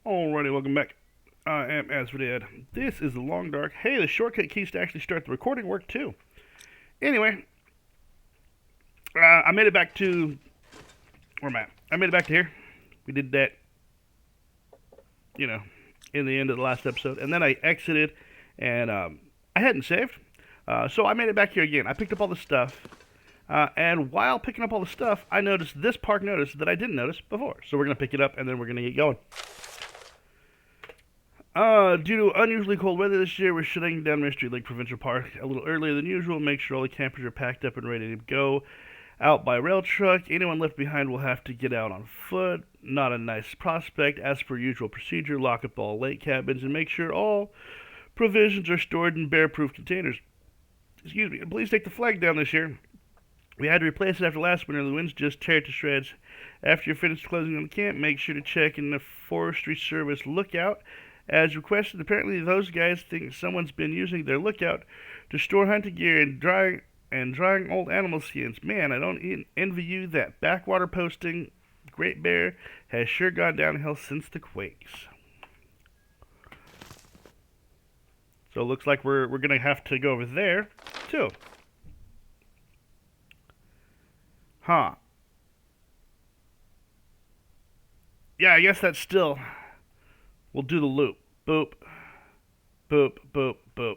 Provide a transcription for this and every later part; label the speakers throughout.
Speaker 1: Alrighty, welcome back. I am Asfadad. This is the Long Dark. Hey, the shortcut keys to actually start the recording work too. Anyway, I made it back to where am I? I made it back to here. We did that, in the end of the last episode, and then I exited, and I hadn't saved, so I made it back here again. I picked up all the stuff, and while picking up all the stuff, I noticed this park notice that I didn't notice before. So we're gonna pick it up, and then we're gonna get going. Due to unusually cold weather this year, we're shutting down Mystery Lake Provincial Park a little earlier than usual. Make sure all the campers are packed up and ready to go out by rail truck. Anyone left behind will have to get out on foot. Not a nice prospect. As per usual procedure, lock up all lake cabins and make sure all provisions are stored in bear-proof containers. Excuse me. And please take the flag down this year. We had to replace it after last winter. The winds just tear it to shreds. After you're finished closing on the camp, make sure to check in the Forestry Service lookout. As requested, apparently those guys think someone's been using their lookout to store hunting gear and drying old animal skins. Man, I don't envy you. That backwater posting Great Bear has sure gone downhill since the quakes. So it looks like we're gonna have to go over there too. Huh. Yeah, I guess that's still. We'll do the loop. Boop, boop, boop, boop,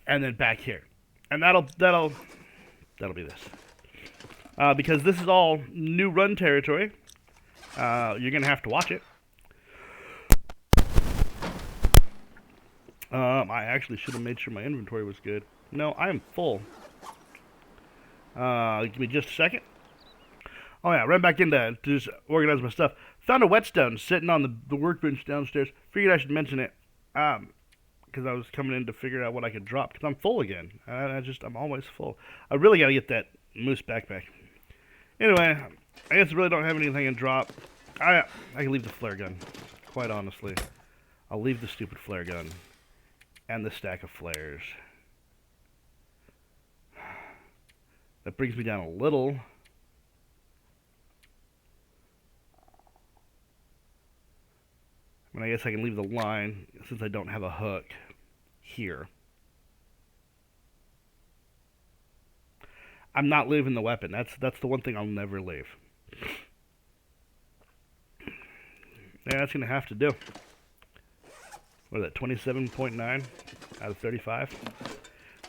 Speaker 1: and then back here, and that'll be this. Because this is all new run territory. You're gonna have to watch it. I actually should have made sure my inventory was good. No, I am full. Give me just a second. Oh yeah, ran back in to just organize my stuff. Found a whetstone sitting on the workbench downstairs. Figured I should mention it, because I was coming in to figure out what I could drop. Because I'm full again. I'm always full. I really gotta get that moose backpack. Anyway, I guess I really don't have anything to drop. I can leave the flare gun. Quite honestly, I'll leave the stupid flare gun and the stack of flares. That brings me down a little. And I guess I can leave the line since I don't have a hook here. I'm not leaving the weapon. That's the one thing I'll never leave. Yeah, that's gonna have to do. What is that? 27.9 out of 35,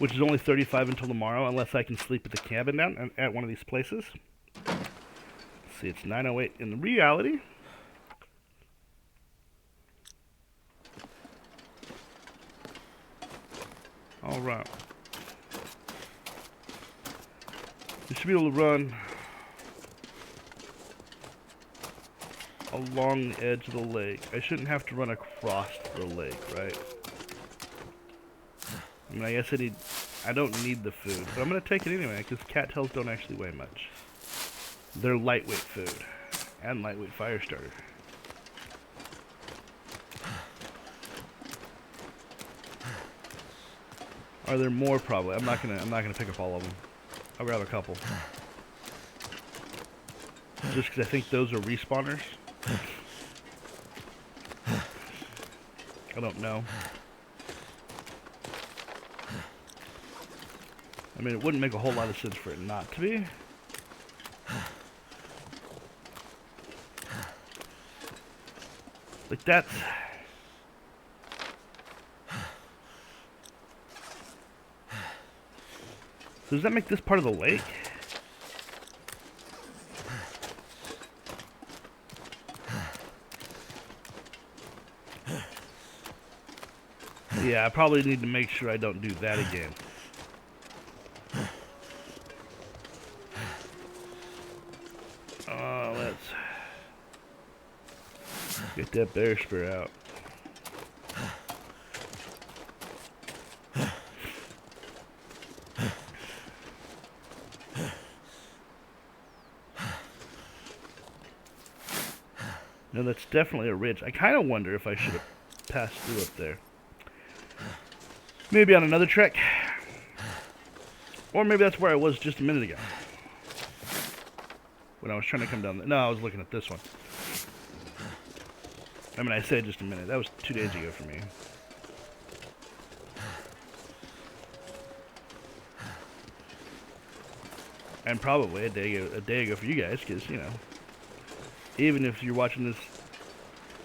Speaker 1: which is only 35 until tomorrow, unless I can sleep at the cabin down at one of these places. Let's see, it's 9:08 in reality. Alright. You should be able to run along the edge of the lake. I shouldn't have to run across the lake, right? I mean, I guess I don't need the food, but I'm going to take it anyway, because cattails don't actually weigh much. They're lightweight food, and lightweight fire starter. Are there more? Probably. I'm not gonna pick up all of them. I'll grab a couple. Just because I think those are respawners. I don't know. I mean, it wouldn't make a whole lot of sense for it not to be. Like that's. So does that make this part of the lake? Yeah, I probably need to make sure I don't do that again. Let's get that bear spear out. No, that's definitely a ridge. I kind of wonder if I should have passed through up there. Maybe on another trek. Or maybe that's where I was just a minute ago. When I was trying to come down there. No, I was looking at this one. I mean, I said just a minute. That was 2 days ago for me. And probably a day ago for you guys, because, you know, even if you're watching this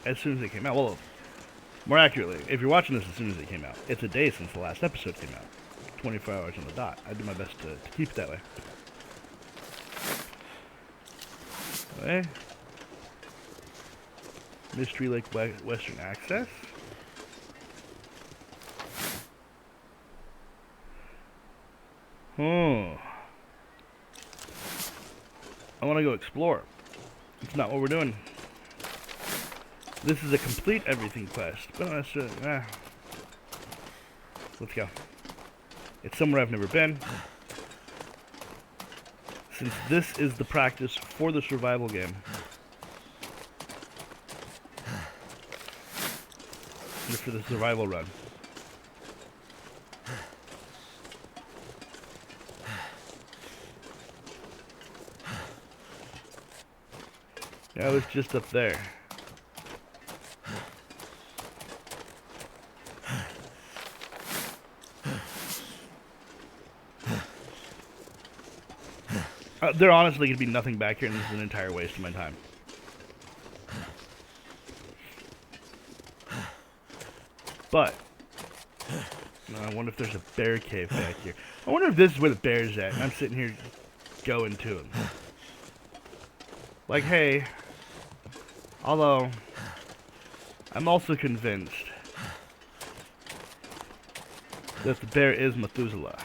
Speaker 1: as soon as it came out, well, more accurately, if you're watching this as soon as it came out, it's a day since the last episode came out. 24 hours on the dot. I do my best to keep it that way. Okay. Mystery Lake Western Access. Oh. I want to go explore. It's not what we're doing. This is a complete everything quest. But let's go. It's somewhere I've never been. Since this is the practice for the survival game. For the survival run. Yeah, I was just up there. There honestly could be nothing back here, and this is an entire waste of my time. But I wonder if there's a bear cave back here. I wonder if this is where the bear's at. And I'm sitting here going to him. Like, hey. Although, I'm also convinced that the bear is Methuselah.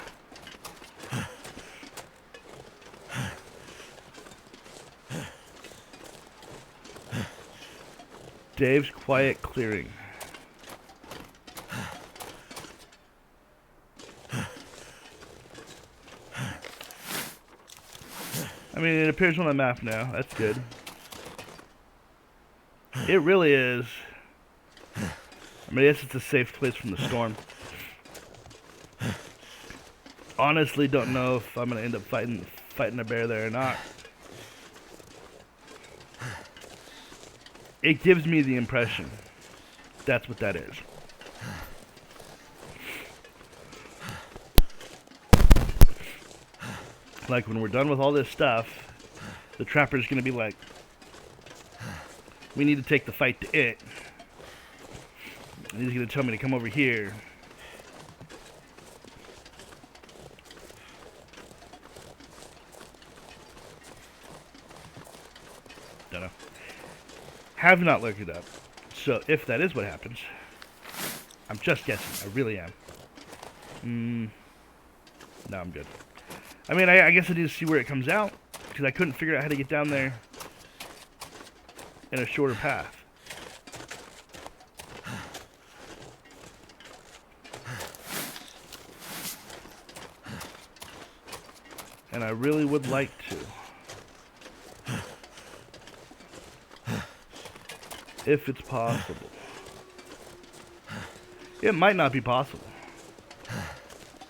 Speaker 1: Dave's Quiet Clearing. I mean, it appears on the map now. That's good. It really is. I mean, I guess it's a safe place from the storm. Honestly, don't know if I'm gonna end up fighting a bear there or not. It gives me the impression that's what that is. Like, when we're done with all this stuff, the trapper's gonna be like, we need to take the fight to it. And he's gonna tell me to come over here. Don't know. Have not looked it up. So if that is what happens, I'm just guessing. I really am. No, I'm good. I mean, I guess I need to see where it comes out, because I couldn't figure out how to get down there in a shorter path. And I really would like to. If it's possible. It might not be possible.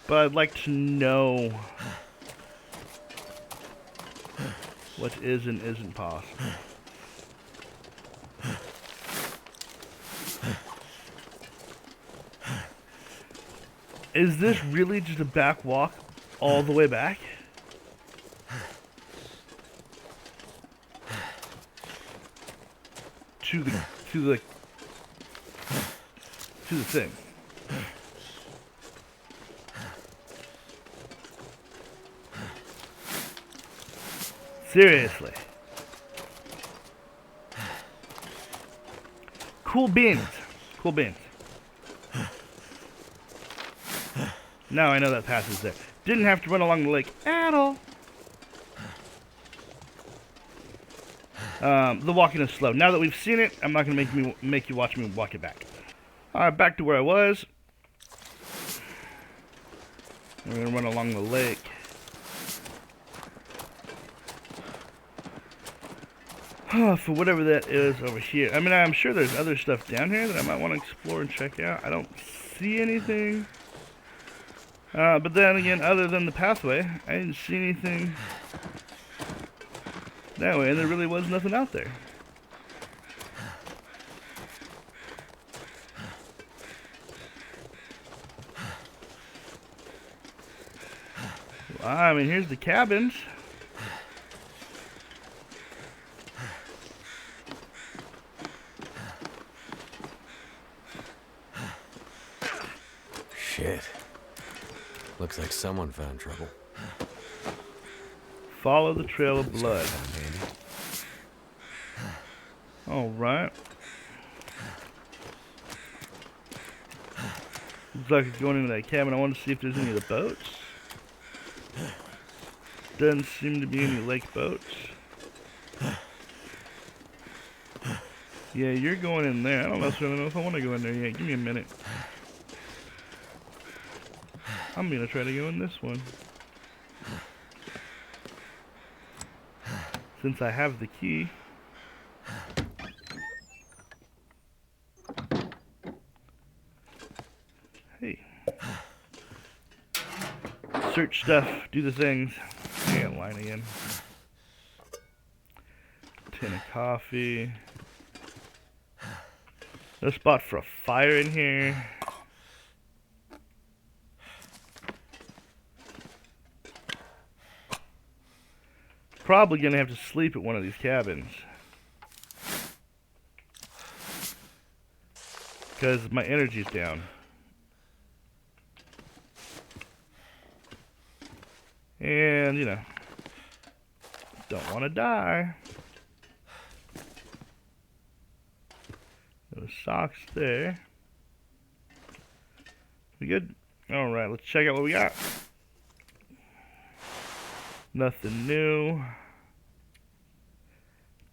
Speaker 1: But I'd like to know what is and isn't possible. Is this really just a back walk all the way back? To the thing. Seriously. Cool beans. Cool beans. Now I know that path is there. Didn't have to run along the lake at all. The walking is slow. Now that we've seen it, I'm not going to make you watch me walk it back. Alright, back to where I was. We're going to run along the lake. For whatever that is over here. I mean, I'm sure there's other stuff down here that I might want to explore and check out. I don't see anything. But then again, other than the pathway, I didn't see anything that way, and there really was nothing out there. I mean, here's the cabins.
Speaker 2: Shit. Looks like someone found trouble.
Speaker 1: Follow the trail of blood. Alright. Looks like it's going into that cabin. I want to see if there's any of the boats. Doesn't seem to be any lake boats. Yeah, you're going in there. I don't necessarily know if I want to go in there yet. Give me a minute. I'm going to try to go in this one. Since I have the key. Hey. Search stuff. Do the things. I got line again. Tin of coffee. No spot for a fire in here. Probably gonna have to sleep at one of these cabins. Because my energy's down. And, you know, don't want to die. Those socks there. We good? Alright, let's check out what we got. Nothing new.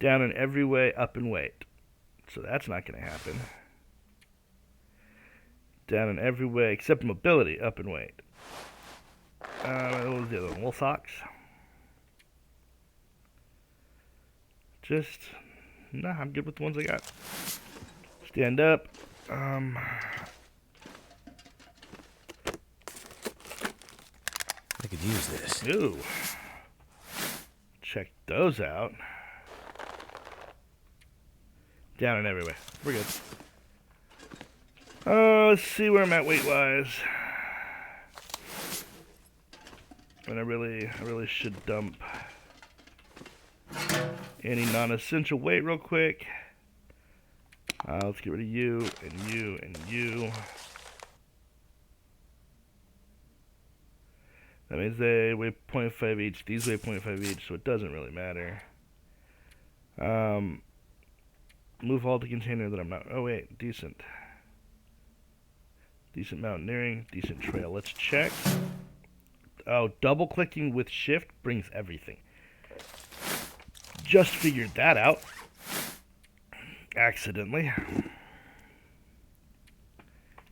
Speaker 1: Down in every way, up in weight. So that's not going to happen. Down in every way, except mobility, up in weight. What was the other one? Wool socks. Just, nah, I'm good with the ones I got. Stand up.
Speaker 2: I could use this.
Speaker 1: Ooh. Check those out. Down and everywhere. We're good. Let's see where I'm at weight-wise. And I really should dump any non-essential weight real quick. Let's get rid of you, and you, and you. That means they weigh 0.5 each. These weigh 0.5 each, so it doesn't really matter. Move all the container that I'm not... Oh, wait. Decent. Decent mountaineering. Decent trail. Let's check. Oh, double-clicking with shift brings everything. Just figured that out. Accidentally.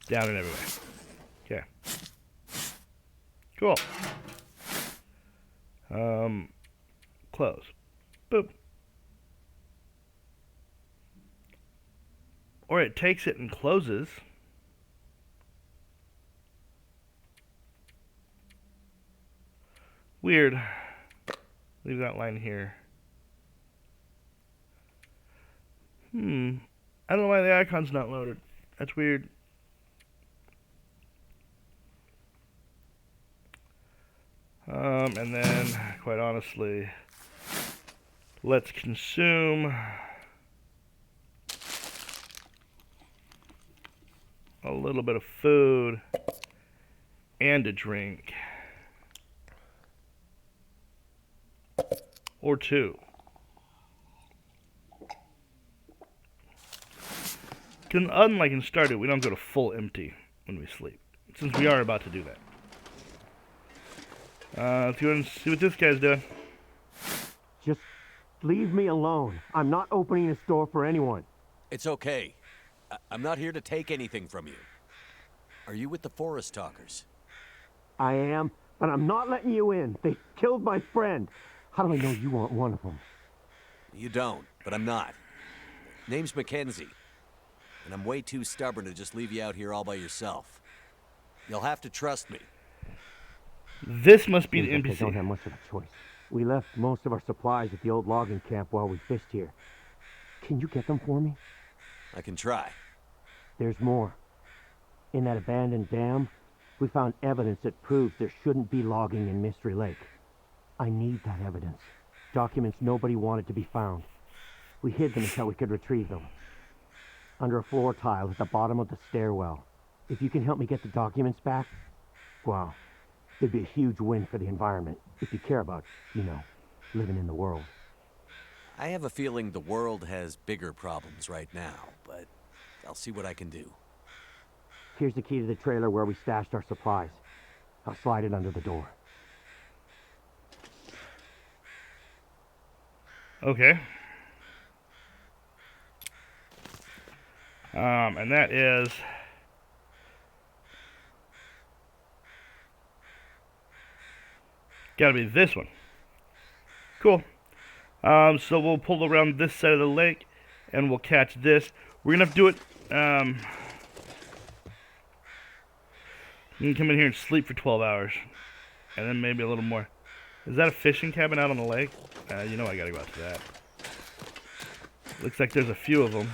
Speaker 1: Down and everywhere. Okay. Cool. Close. Boop. Or it takes it and closes. Weird. Leave that line here. I don't know why the icon's not loaded. That's weird. And then, quite honestly, let's consume a little bit of food and a drink. Or two. Because unlike in Stardew, we don't go to full empty when we sleep. Since we are about to do that. Let's go and see what this guy's doing.
Speaker 3: Just leave me alone. I'm not opening a store for anyone.
Speaker 2: It's okay. I'm not here to take anything from you. Are you with the Forest Talkers?
Speaker 3: I am, but I'm not letting you in. They killed my friend. How do I know you aren't one of them?
Speaker 2: You don't, but I'm not. Name's Mackenzie. And I'm way too stubborn to just leave you out here all by yourself. You'll have to trust me.
Speaker 1: This must be the
Speaker 3: Seems like
Speaker 1: NPC.
Speaker 3: I don't have much of a choice. We left most of our supplies at the old logging camp while we fished here. Can you get them for me?
Speaker 2: I can try.
Speaker 3: There's more. In that abandoned dam, We found evidence that proves there shouldn't be logging in Mystery Lake. I need that evidence. Documents nobody wanted to be found. We hid them until we could retrieve them. Under a floor tile at the bottom of the stairwell. If you can help me get the documents back, well, it'd be a huge win for the environment. If you care about, living in the world.
Speaker 2: I have a feeling the world has bigger problems right now, but I'll see what I can do.
Speaker 3: Here's the key to the trailer where we stashed our supplies. I'll slide it under the door.
Speaker 1: Okay. And that is... gotta be this one. Cool. So we'll pull around this side of the lake, and we'll catch this. We're gonna have to do it, you can come in here and sleep for 12 hours. And then maybe a little more. Is that a fishing cabin out on the lake? You know I gotta go out to that. Looks like there's a few of them.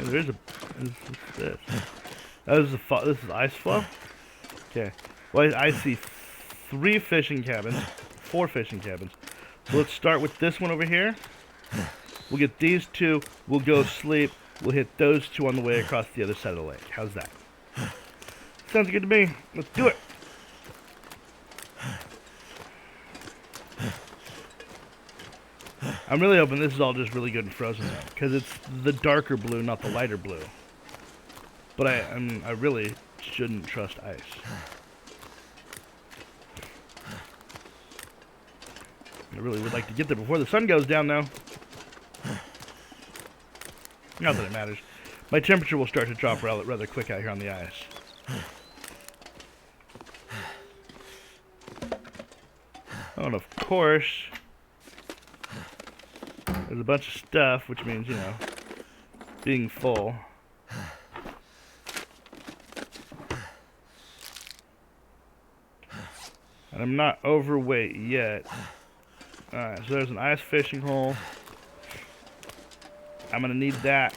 Speaker 1: There's a... what's this? Oh, this is ice flow? Okay. Well, I see 3 fishing cabins. 4 fishing cabins. So let's start with this one over here. We'll get these 2. We'll go sleep. We'll hit those 2 on the way across the other side of the lake. How's that? Sounds good to me. Let's do it. I'm really hoping this is all just really good and frozen though, because it's the darker blue, not the lighter blue. But I really shouldn't trust ice. I really would like to get there before the sun goes down though. Not that it matters. My temperature will start to drop rather quick out here on the ice. Oh, and of course, there's a bunch of stuff, which means, being full. And I'm not overweight yet. Alright, so there's an ice fishing hole. I'm gonna need that.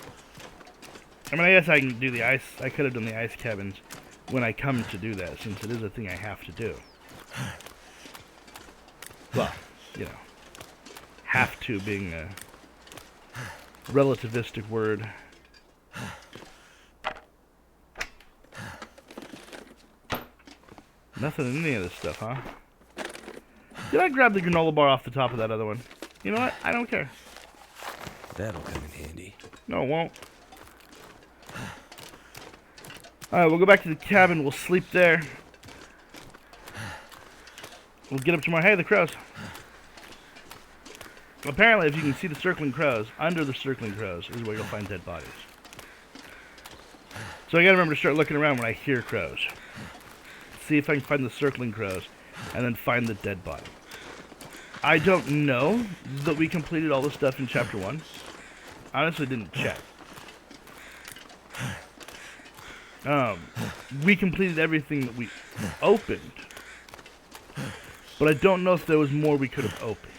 Speaker 1: I mean, I guess I can do the ice. I could have done the ice cabins when I come to do that, since it is a thing I have to do. Well, have to being a relativistic word. Nothing in any of this stuff, huh? Did I grab the granola bar off the top of that other one? You know what? I don't care.
Speaker 2: That'll come in handy.
Speaker 1: No, it won't. Alright, we'll go back to the cabin. We'll sleep there. We'll get up tomorrow. Hey, the crows. Apparently, if you can see the circling crows, under the circling crows is where you'll find dead bodies. So I gotta remember to start looking around when I hear crows. See if I can find the circling crows, and then find the dead body. I don't know that we completed all the stuff in Chapter 1. Honestly, didn't check. We completed everything that we opened. But I don't know if there was more we could have opened.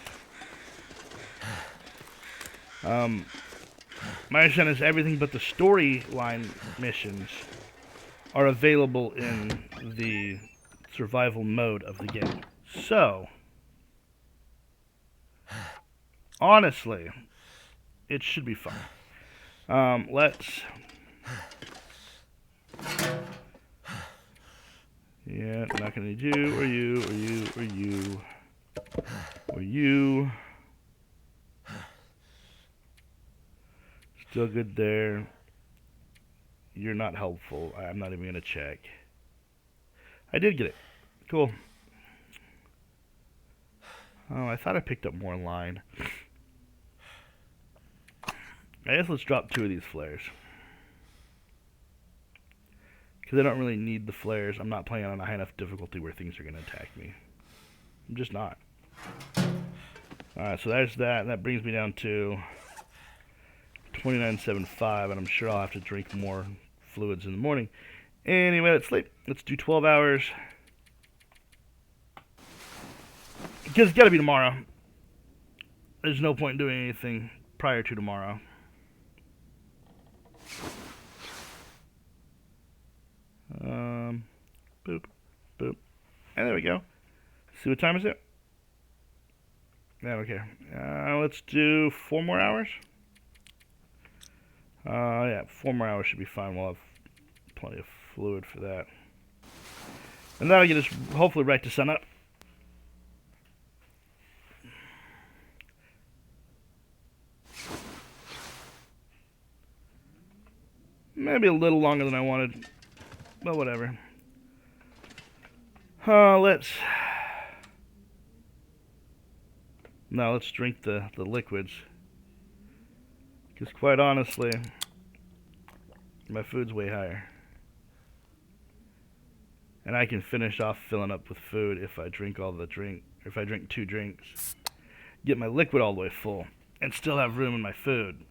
Speaker 1: My understanding is everything but the storyline missions are available in the survival mode of the game. So, honestly, it should be fun. Let's... yeah, not gonna do, or you. Still good there. You're not helpful. I'm not even gonna check. I did get it. Cool. Oh, I thought I picked up more in line. I guess let's drop 2 of these flares. Because I don't really need the flares. I'm not playing on a high enough difficulty where things are going to attack me. I'm just not. Alright, so there's that. That brings me down to 29.75, and I'm sure I'll have to drink more fluids in the morning. Anyway, let's sleep. Let's do 12 hours. Because it's got to be tomorrow. there's no point in doing anything prior to tomorrow. Boop, boop. And there we go. See what time is it? I don't care. Let's do 4 more hours. Yeah, 4 more hours should be fine. We'll have plenty of fluid for that. And that'll get us hopefully right to sunup. Maybe a little longer than I wanted, but whatever. Let's drink the liquids. Because quite honestly, my food's way higher. And I can finish off filling up with food if I drink if I drink 2 drinks. Get my liquid all the way full, and still have room in my food.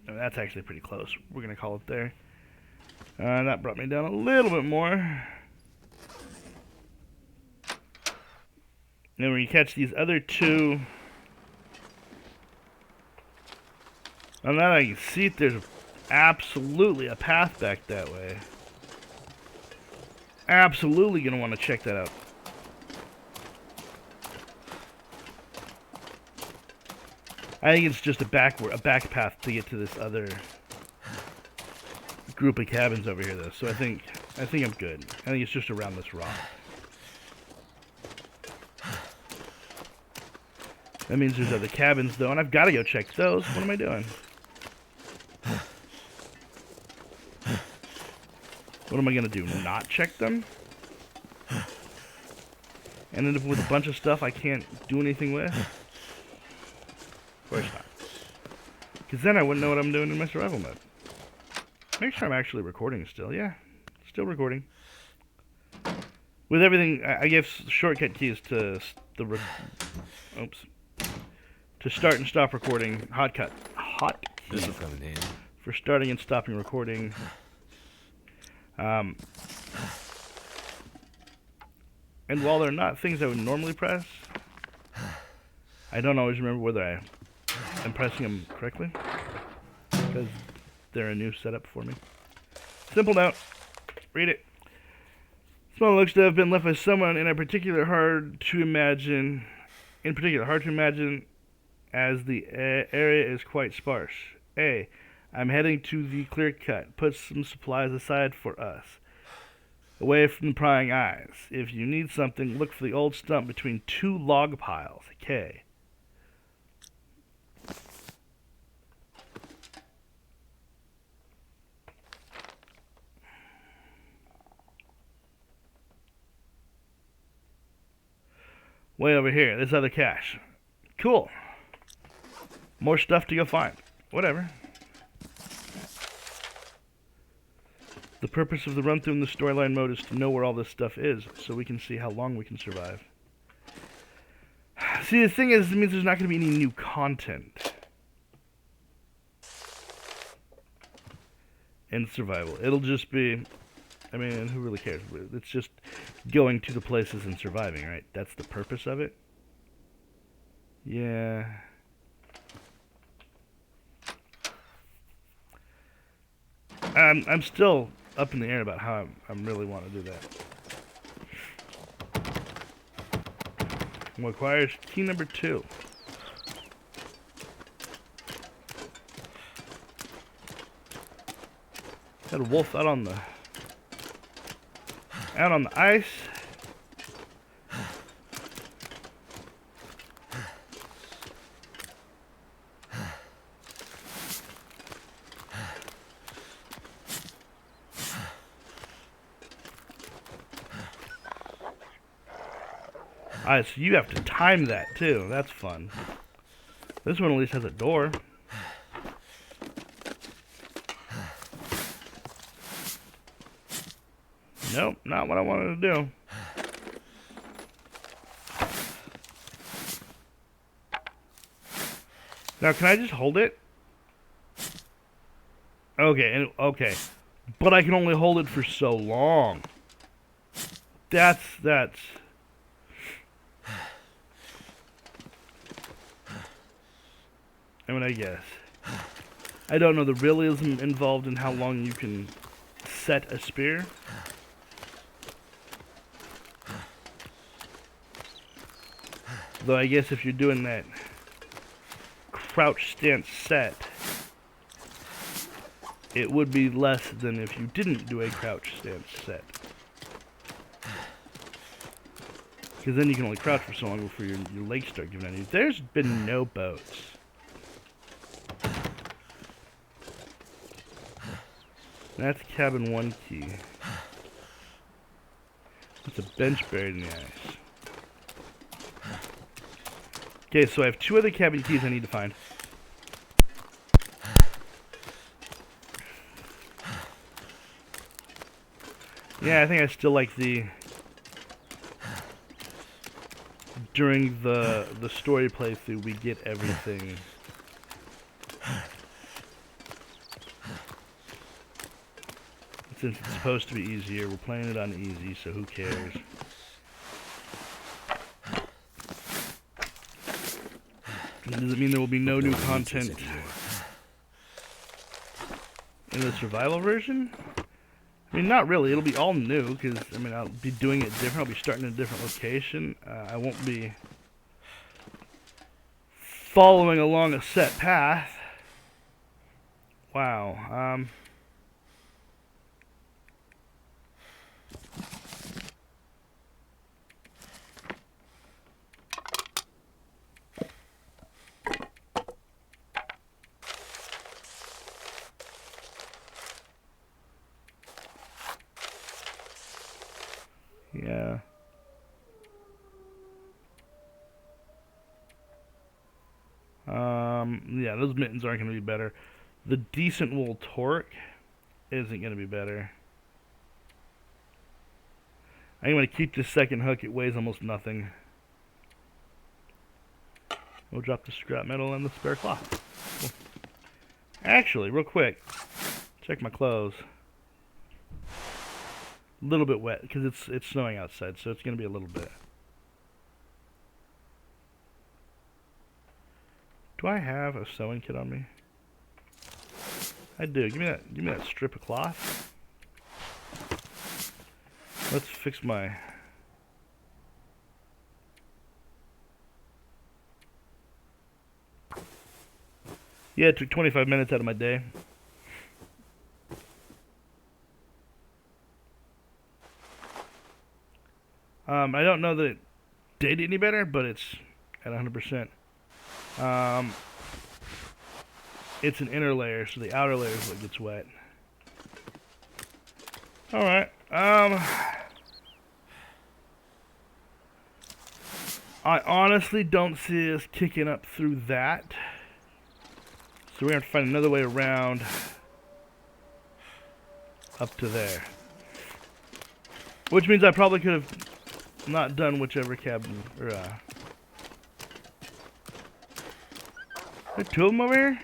Speaker 1: I mean, that's actually pretty close. We're going to call it there. That brought me down a little bit more. And when you catch these other 2... On that I can see there's absolutely a path back that way. Absolutely going to want to check that out. I think it's just a back path to get to this other group of cabins over here, though. So I think I'm good. I think it's just around this rock. That means there's other cabins, though, and I've got to go check those. What am I doing? What am I going to do? Not check them? And end up with a bunch of stuff I can't do anything with? Of course not. Because then I wouldn't know what I'm doing in my survival mode. Make sure I'm actually recording still. Yeah, still recording. With everything, I gave shortcut keys to to start and stop recording. Hotkey.
Speaker 2: This will come in handy.
Speaker 1: For starting and stopping recording. And while they're not things I would normally press, I don't always remember whether I'm pressing them correctly, because they're a new setup for me. Simple note. Read it. Small looks to have been left by someone in particular hard to imagine, as the area is quite sparse. A. I'm heading to the clear cut. Put some supplies aside for us. Away from the prying eyes. If you need something, look for the old stump between 2 log piles. K. Way over here, this other cache. Cool. More stuff to go find. Whatever. The purpose of the run through in the storyline mode is to know where all this stuff is, so we can see how long we can survive. See, the thing is, it means there's not going to be any new content in survival. It'll just be, I mean, who really cares? It's just going to the places and surviving, right? That's the purpose of it. Yeah. I'm still up in the air about how I really want to do that. Requires key number 2. Got a wolf out on the ice. Alright, so you have to time that too. That's fun. This one at least has a door. Nope, not what I wanted to do. Now, can I just hold it? Okay, okay. But I can only hold it for so long. That's... I mean, I guess. I don't know the realism involved in how long you can set a spear. Though I guess if you're doing that crouch stance set, it would be less than if you didn't do a crouch stance set. Because then you can only crouch for so long before your legs start giving out. There's been no boats. That's cabin 1 key. That's a bench buried in the ice. Okay, so I have 2 other cabin keys I need to find. Yeah, I think I still like the... During the story playthrough, we get everything. Since it's supposed to be easier, we're playing it on easy, so who cares? Does it mean there will be no new content in the survival version? I mean, not really. It'll be all new, because, I mean, I'll be doing it different. I'll be starting in a different location. I won't be following along a set path. Wow. Yeah. Yeah, those mittens aren't going to be better. The decent wool torque isn't going to be better. I'm going to keep this second hook. It weighs almost nothing. We'll drop the scrap metal and the spare cloth. Cool. Actually, real quick, check my clothes. A little bit wet because it's snowing outside, so it's going to be a little bit. Do I have a sewing kit on me? I do. Give me that strip of cloth. Let's fix my... Yeah, it took 25 minutes out of my day. I don't know that it did any better, but it's at 100%. It's an inner layer, so the outer layer is what gets wet. Alright, I honestly don't see us kicking up through that. So we're going to have to find another way around up to there. Which means I probably could have not done whichever cabin, or, there are 2 of them over here?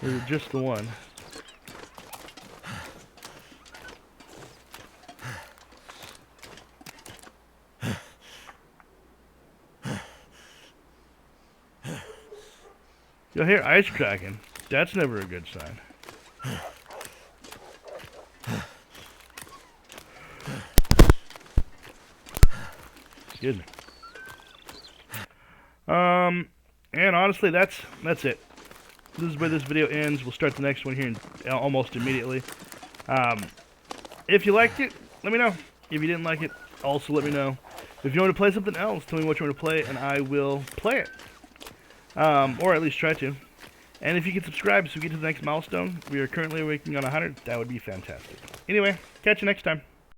Speaker 1: Or is it just the one? You'll hear ice cracking. That's never a good sign. Excuse me. And honestly, that's it. This is where this video ends. We'll start the next one here almost immediately. If you liked it, let me know. If you didn't like it, also let me know. If you want to play something else, tell me what you want to play, and I will play it. Or at least try to. And if you could subscribe so we get to the next milestone, we are currently working on 100. That would be fantastic. Anyway, catch you next time.